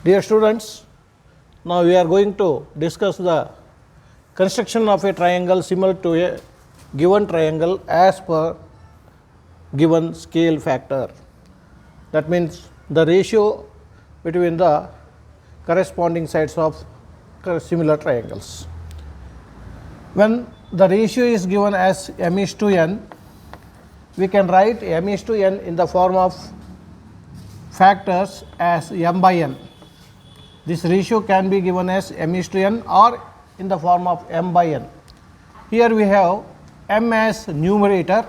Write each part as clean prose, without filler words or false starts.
Dear students, now we are going to discuss the construction of a triangle similar to a given triangle as per given scale factor. That means the ratio between the corresponding sides of similar triangles. When the ratio is given as m is to n, we can write m is to n in the form of factors as m by n. This ratio can be given as m is to n or in the form of m by n. Here we have m as numerator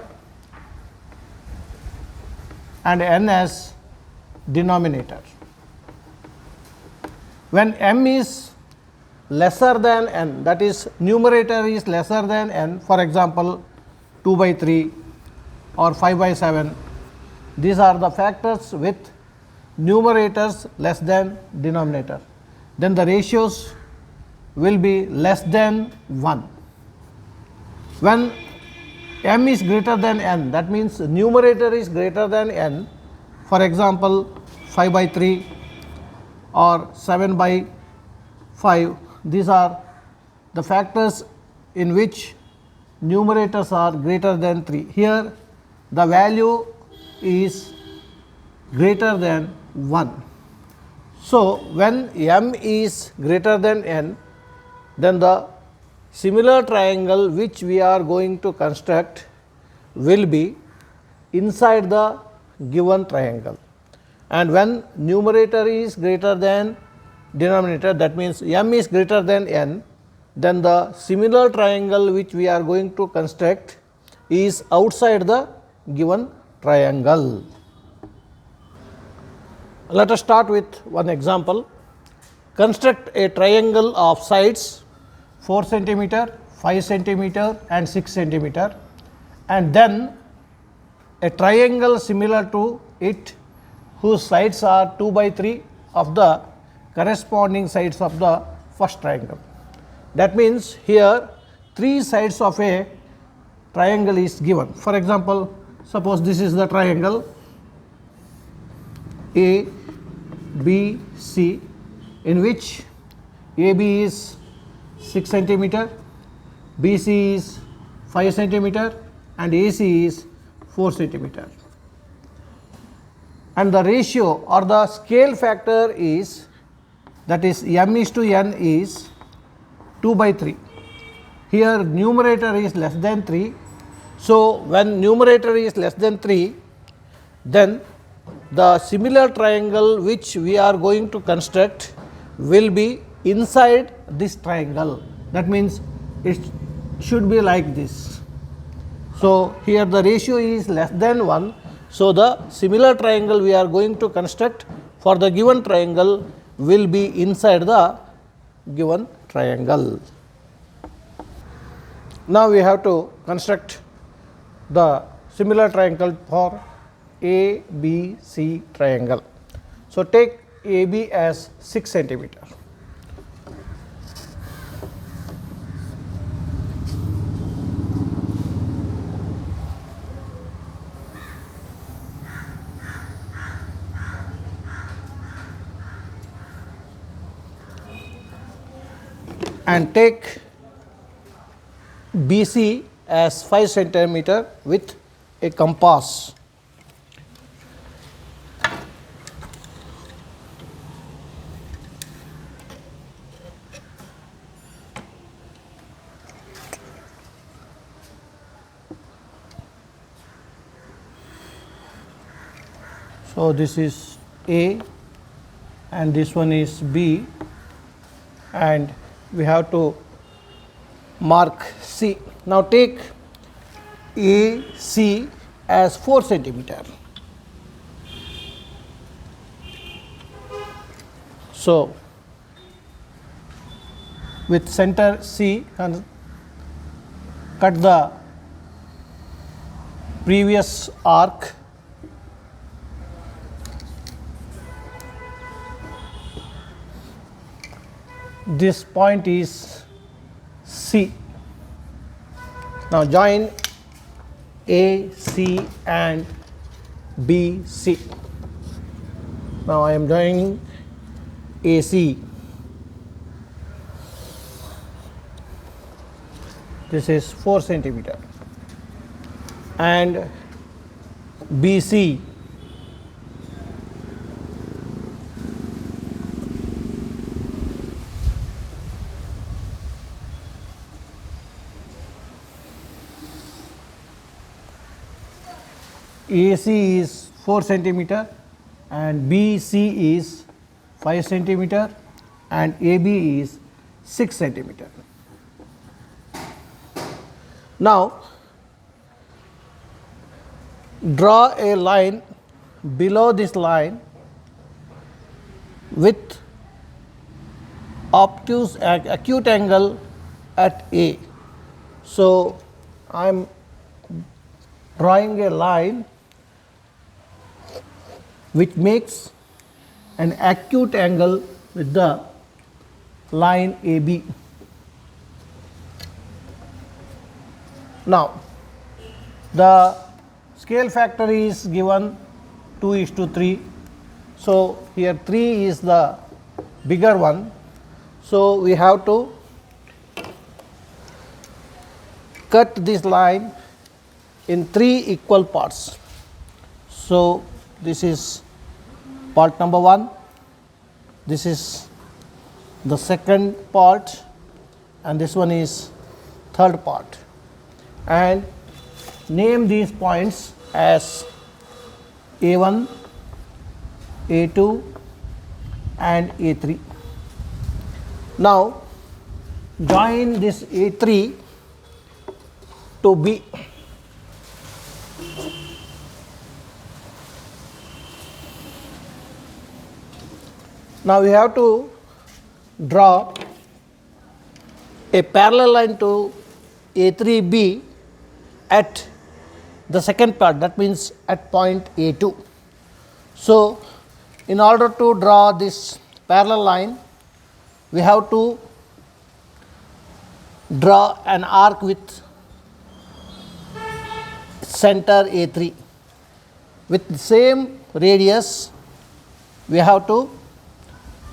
and n as denominator. When m is lesser than n, that is numerator is lesser than n, for example 2 by 3 or 5 by 7, these are the factors with numerators less than denominator, then the ratios will be less than 1. When m is greater than n, that means numerator is greater than n, for example 5 by 3 or 7 by 5, these are the factors in which numerators are greater than 3. Here the value is greater than 1. So, when m is greater than n, then the similar triangle which we are going to construct will be inside the given triangle, and when numerator is greater than denominator, that means m is greater than n, then the similar triangle which we are going to construct is outside the given triangle. Let us start with one example. Construct a triangle of sides 4 centimeter, 5 centimeter and 6 centimeter, and then a triangle similar to it whose sides are 2 by 3 of the corresponding sides of the first triangle. That means here 3 sides of a triangle is given. For example, suppose this is the triangle A, B, C, in which AB is 6 centimeter, BC is 5 centimeter and AC is 4 centimeter. And the ratio or the scale factor is, that is m is to n is 2 by 3. Here numerator is less than 3. So, when numerator is less than 3, then the similar triangle which we are going to construct will be inside this triangle. That means it should be like this. So, here the ratio is less than 1. So, the similar triangle we are going to construct for the given triangle will be inside the given triangle. Now, we have to construct the similar triangle for ABC triangle. So, take AB as 6 centimeter. And take BC as 5 centimeter with a compass. So, this is A and this one is B, and we have to mark C. Now, take AC as 4 centimeter. So, with center C and cut the previous arc. This point is C. Now, join AC and BC. Now, I am joining AC, this is 4 centimeter, and BC, AC is 4 centimeter and BC is 5 centimeter and AB is 6 centimeter. Now, draw a line below this line with obtuse acute angle at A. So, I am drawing a line which makes an acute angle with the line AB. Now, the scale factor is given 2:3. So, here 3 is the bigger one. So, we have to cut this line in 3 equal parts. So, this is part number 1, this is the second part, and this one is third part, and name these points as A1, A2 and A3. Now, join this A3 to B. Now, we have to draw a parallel line to A3B at the second part, that means at point A2. So, in order to draw this parallel line, we have to draw an arc with center A3. With the same radius, we have to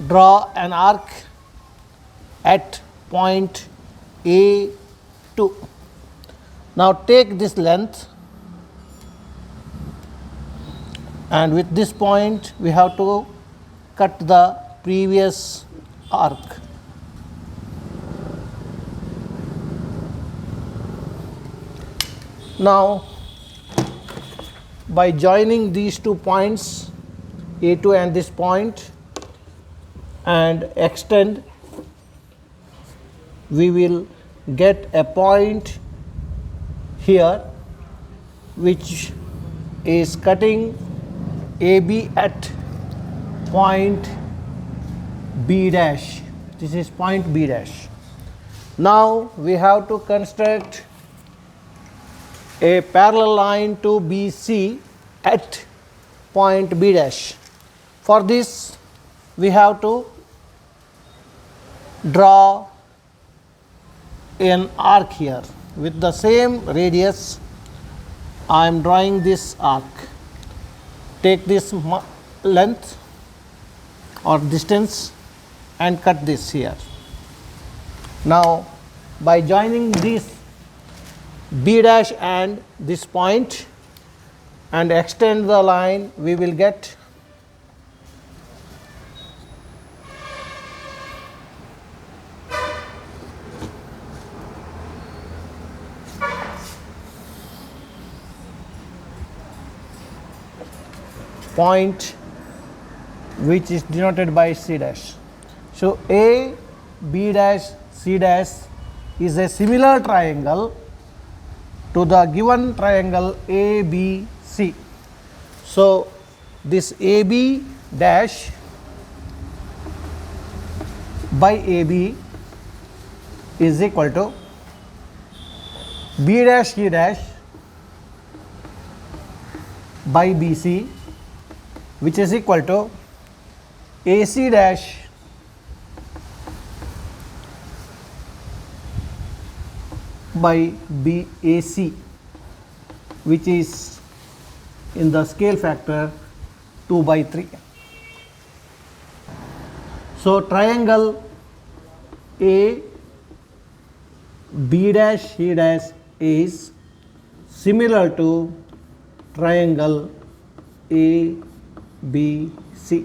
draw an arc at point A2. Now, take this length, and with this point we have to cut the previous arc. Now, by joining these 2 points A2 and this point and extend, we will get a point here which is cutting AB at point B dash. This is point B dash. Now, we have to construct a parallel line to BC at point B dash. For this, we have to draw an arc here with the same radius. I am drawing this arc. Take this length or distance and cut this here. Now, by joining this B dash and this point and extend the line, we will get point which is denoted by C dash. So, A, B dash, C dash is a similar triangle to the given triangle ABC. So, this AB dash by AB is equal to B dash C dash by BC, which is equal to AC dash by BAC, which is in the scale factor 2/3. So triangle A B dash C dash is similar to triangle A B C.